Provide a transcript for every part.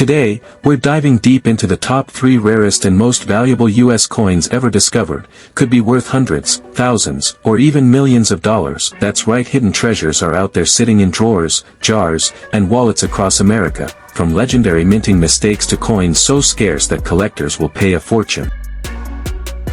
Today, we're diving deep into the top 3 rarest and most valuable US coins ever discovered. Could be worth hundreds, thousands, or even millions of dollars. That's right, hidden treasures are out there sitting in drawers, jars, and wallets across America, from legendary minting mistakes to coins so scarce that collectors will pay a fortune.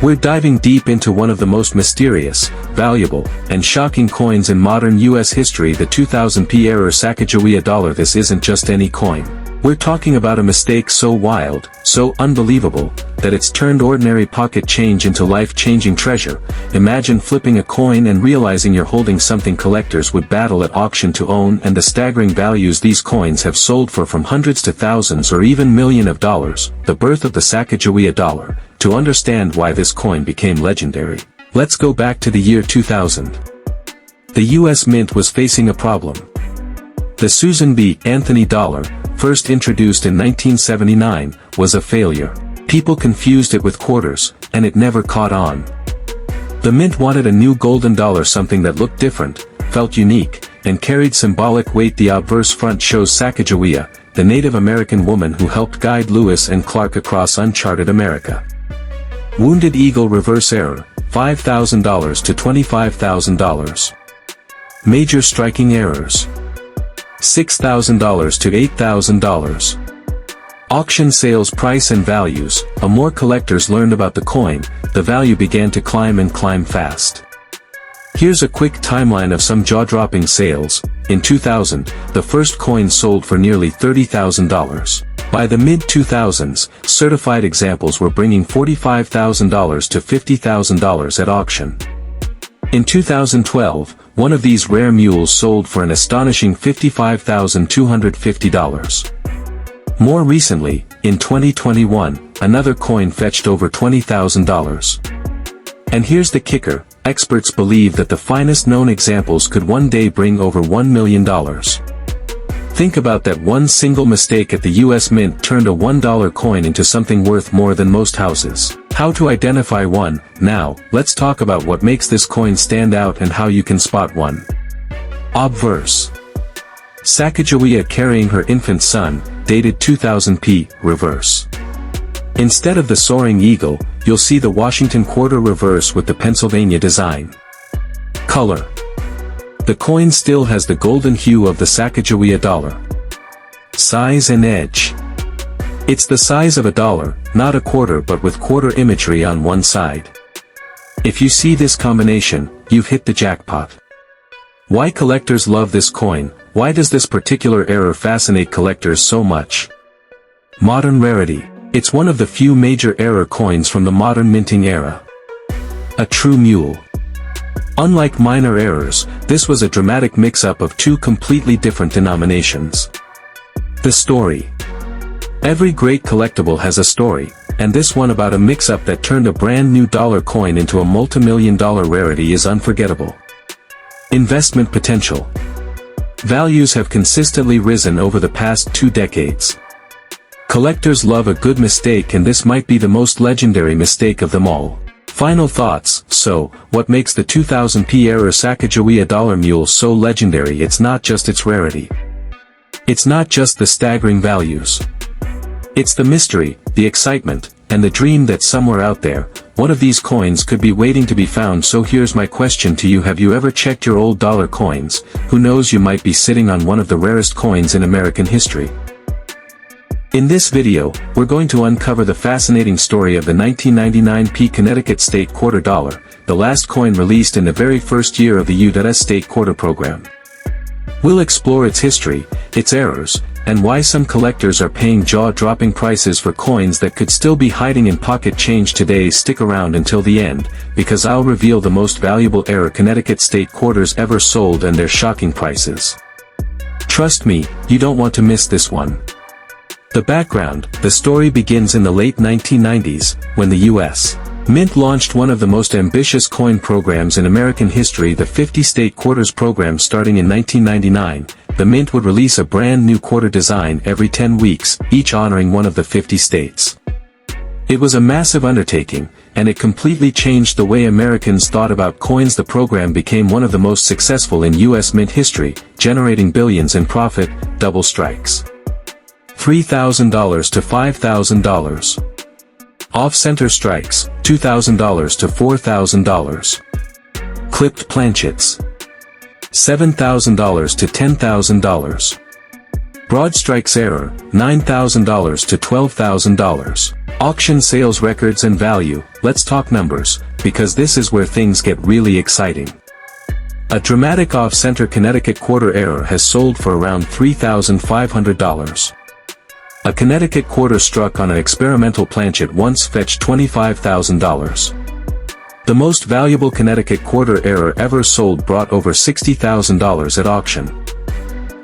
We're diving deep into one of the most mysterious, valuable, and shocking coins in modern US history, the 2000 era Sacagawea dollar. This isn't just any coin. We're talking about a mistake so wild, so unbelievable, that it's turned ordinary pocket change into life-changing treasure. Imagine flipping a coin and realizing you're holding something collectors would battle at auction to own, and the staggering values these coins have sold for, from hundreds to thousands or even millions of dollars. The birth of the Sacagawea dollar. To understand why this coin became legendary, let's go back to the year 2000. The US Mint was facing a problem. The Susan B. Anthony dollar, first introduced in 1979, was a failure. People confused it with quarters, and it never caught on. The mint wanted a new golden dollar, something that looked different, felt unique, and carried symbolic weight. The obverse front shows Sacagawea, the Native American woman who helped guide Lewis and Clark across uncharted America. Wounded Eagle reverse error, $5,000 to $25,000. Major striking errors, $6,000 to $8,000. Auction sales price and values. The more collectors learned about the coin, the value began to climb and climb fast. Here's a quick timeline of some jaw-dropping sales. In 2000, the first coin sold for nearly $30,000. By the mid-2000s, certified examples were bringing $45,000 to $50,000 at auction. In 2012, one of these rare mules sold for an astonishing $55,250. More recently, in 2021, another coin fetched over $20,000. And here's the kicker, experts believe that the finest known examples could one day bring over $1 million. Think about that, one single mistake at the US Mint turned a $1 coin into something worth more than most houses. How to identify one? Now, let's talk about what makes this coin stand out and how you can spot one. Obverse. Sacagawea carrying her infant son, dated 2000 reverse. Instead of the soaring eagle, you'll see the Washington quarter reverse with the Pennsylvania design. Color. The coin still has the golden hue of the Sacagawea dollar. Size and edge. It's the size of a dollar, not a quarter, but with quarter imagery on one side. If you see this combination, you've hit the jackpot. Why collectors love this coin? Why does this particular error fascinate collectors so much? Modern rarity. It's one of the few major error coins from the modern minting era. A true mule. Unlike minor errors, this was a dramatic mix-up of two completely different denominations. The story. Every great collectible has a story, and this one about a mix-up that turned a brand new dollar coin into a multi-million-dollar rarity is unforgettable. Investment potential. Values have consistently risen over the past 2 decades. Collectors love a good mistake, and this might be the most legendary mistake of them all. Final thoughts. So, what makes the 2000 era Sacagawea dollar mule so legendary? It's not just its rarity. It's not just the staggering values. It's the mystery, the excitement, and the dream that somewhere out there, one of these coins could be waiting to be found. So here's my question to you: have you ever checked your old dollar coins? Who knows, you might be sitting on one of the rarest coins in American history. In this video, we're going to uncover the fascinating story of the 1999 Connecticut State Quarter Dollar, the last coin released in the very first year of the U.S. State Quarter Program. We'll explore its history, its errors, and why some collectors are paying jaw-dropping prices for coins that could still be hiding in pocket change today. Stick around until the end, because I'll reveal the most valuable era Connecticut State Quarters ever sold and their shocking prices. Trust me, you don't want to miss this one. The background. The story begins in the late 1990s, when the U.S. Mint launched one of the most ambitious coin programs in American history, the 50 State Quarters program. Starting in 1999, the Mint would release a brand new quarter design every 10 weeks, each honoring one of the 50 states. It was a massive undertaking, and it completely changed the way Americans thought about coins. The program became one of the most successful in U.S. Mint history, generating billions in profit. Double strikes. $3,000 to $5,000. Off-center strikes, $2,000 to $4,000. Clipped planchets, $7,000 to $10,000. Broad strikes error, $9,000 to $12,000. Auction sales records and value. Let's talk numbers, because this is where things get really exciting. A dramatic off-center Connecticut quarter error has sold for around $3,500. A Connecticut quarter struck on an experimental planchet once fetched $25,000. The most valuable Connecticut quarter error ever sold brought over $60,000 at auction.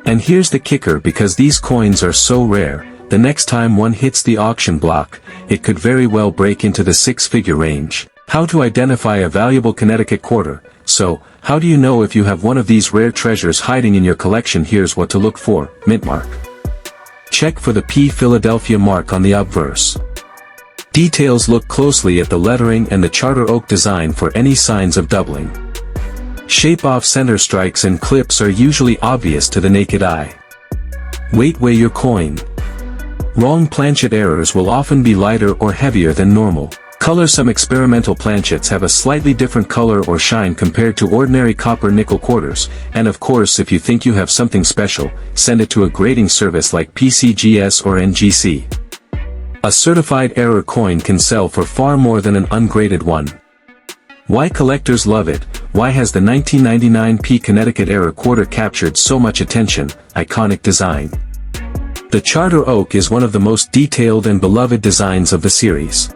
And here's the kicker, because these coins are so rare, the next time one hits the auction block, it could very well break into the six-figure range. How to identify a valuable Connecticut quarter? So, how do you know if you have one of these rare treasures hiding in your collection? Here's what to look for. Mint mark. Check for the P Philadelphia mark on the obverse. Details: look closely at the lettering and the charter oak design for any signs of doubling. Shape: off-center strikes and clips are usually obvious to the naked eye. Weight: weigh your coin. Wrong planchet errors will often be lighter or heavier than normal. Color: some experimental planchets have a slightly different color or shine compared to ordinary copper nickel quarters, and of course if you think you have something special, send it to a grading service like PCGS or NGC. A certified error coin can sell for far more than an ungraded one. Why collectors love it? Why has the 1999 P Connecticut error quarter captured so much attention? Iconic design. The charter oak is one of the most detailed and beloved designs of the series.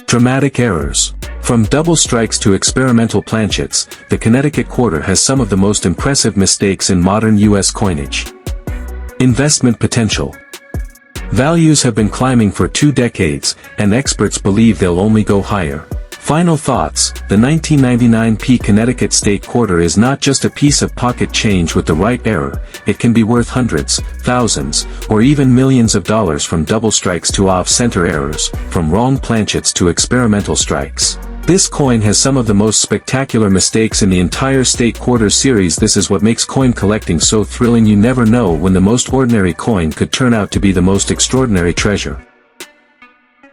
Dramatic errors. From double strikes to experimental planchets, the Connecticut quarter has some of the most impressive mistakes in modern U.S. coinage. Investment potential. Values have been climbing for 2 decades, and experts believe they'll only go higher. Final thoughts: the 1999 P Connecticut State Quarter is not just a piece of pocket change with the right error, it can be worth hundreds, thousands, or even millions of dollars. From double strikes to off-center errors, from wrong planchets to experimental strikes. This coin has some of the most spectacular mistakes in the entire State Quarter series. This is what makes coin collecting so thrilling. You never know when the most ordinary coin could turn out to be the most extraordinary treasure.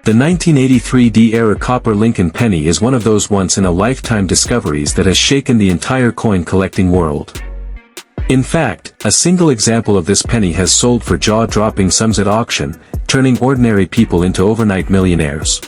The 1983 D-era copper Lincoln penny is one of those once-in-a-lifetime discoveries that has shaken the entire coin collecting world. In fact, a single example of this penny has sold for jaw-dropping sums at auction, turning ordinary people into overnight millionaires.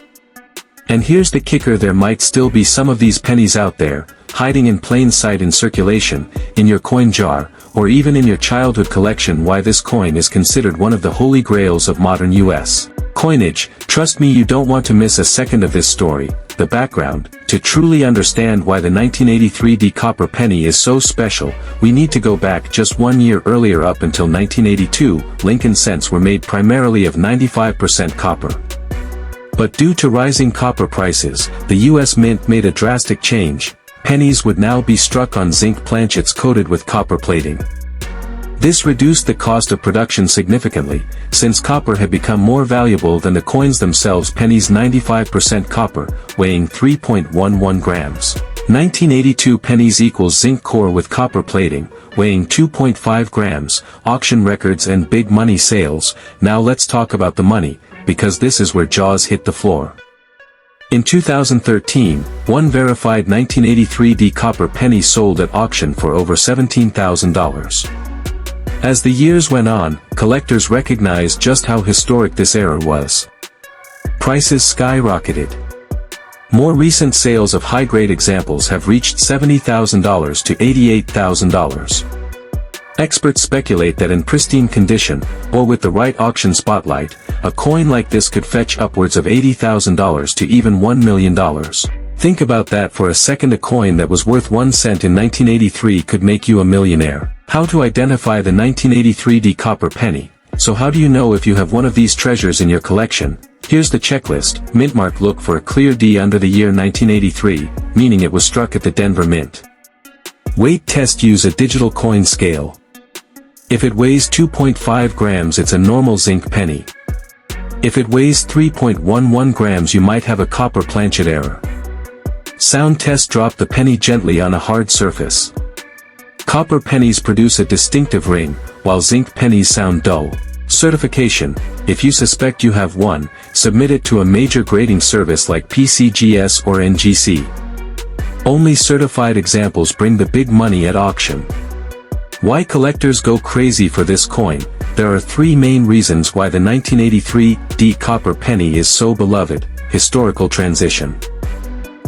And here's the kicker: there might still be some of these pennies out there, hiding in plain sight in circulation, in your coin jar, or even in your childhood collection. Why this coin is considered one of the holy grails of modern U.S. coinage. Trust me, you don't want to miss a second of this story. The background. To truly understand why the 1983 D copper penny is so special, we need to go back just 1 year earlier. Up until 1982, Lincoln cents were made primarily of 95% copper. But due to rising copper prices, the U.S. Mint made a drastic change. Pennies would now be struck on zinc planchets coated with copper plating. This reduced the cost of production significantly, since copper had become more valuable than the coins themselves. Pennies 95% copper, weighing 3.11 grams. 1982 pennies equals zinc core with copper plating, weighing 2.5 grams, auction records and big money sales. Now let's talk about the money, because this is where jaws hit the floor. In 2013, one verified 1983 D copper penny sold at auction for over $17,000. As the years went on, collectors recognized just how historic this era was. Prices skyrocketed. More recent sales of high-grade examples have reached $70,000 to $88,000. Experts speculate that in pristine condition, or with the right auction spotlight, a coin like this could fetch upwards of $80,000 to even $1 million. Think about that for a second. A coin that was worth 1 cent in 1983 could make you a millionaire. How to identify the 1983 D copper penny? So how do you know if you have one of these treasures in your collection? Here's the checklist. Mint mark: look for a clear D under the year 1983, meaning it was struck at the Denver Mint. Weight test: use a digital coin scale. If it weighs 2.5 grams, it's a normal zinc penny. If it weighs 3.11 grams, you might have a copper planchet error. Sound test: drop the penny gently on a hard surface. Copper pennies produce a distinctive ring, while zinc pennies sound dull. Certification: if you suspect you have one, submit it to a major grading service like PCGS or NGC. Only certified examples bring the big money at auction. Why collectors go crazy for this coin? There are three main reasons why the 1983 D copper penny is so beloved. Historical transition.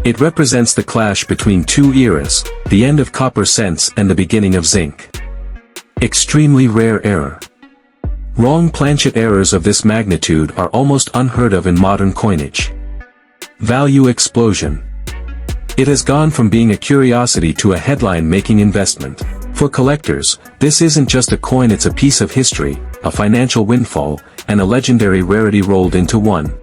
It represents the clash between two eras, the end of copper cents and the beginning of zinc. Extremely rare error. Wrong planchet errors of this magnitude are almost unheard of in modern coinage. Value explosion. It has gone from being a curiosity to a headline-making investment. For collectors, this isn't just a coin, it's a piece of history, a financial windfall, and a legendary rarity rolled into one.